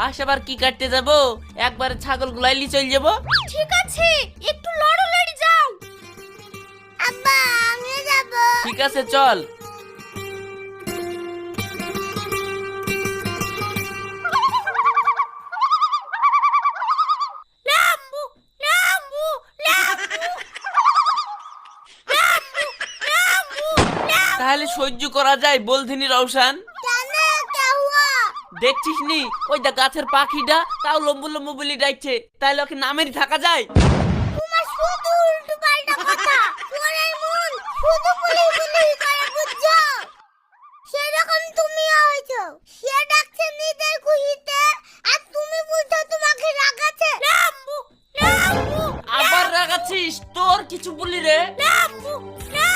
ঘাস আবার কি কাটতে যাব? একবারে ছাগল গুলাইলি চল যাব। ঠিক আছে, একটু লড়ালড়ি যাও। আব্বা, আমি যাব। ঠিক আছে চল। লাম্বু লাম্বু লাম্বু লাম্বু লাম্বু। তাহলে সহ্য করা যায় বলধিনি রওশন? কেন কে হুয়া? দেখছিস নি ওই দা গাছের পাখিটা তাও লম্বু লম্বু বলি ডাকছে, তাহলে ওকে নামেরই থাকা যায়? তোমার শুধু উল্টো পাল্টা কথা। তোমার মন শুধু বলি বলি করে বুঝছো? সেরকম তুমিও হয়েছো। সে ডাকছে নিজের খুশিতে আর তুমি বুঝছো তোমাকে রাগাচ্ছে। লাম্বু লাম্বু আবার রাগাচ্ছিস? তোর কিছু বলি রে? লাম্বু লাম্বু।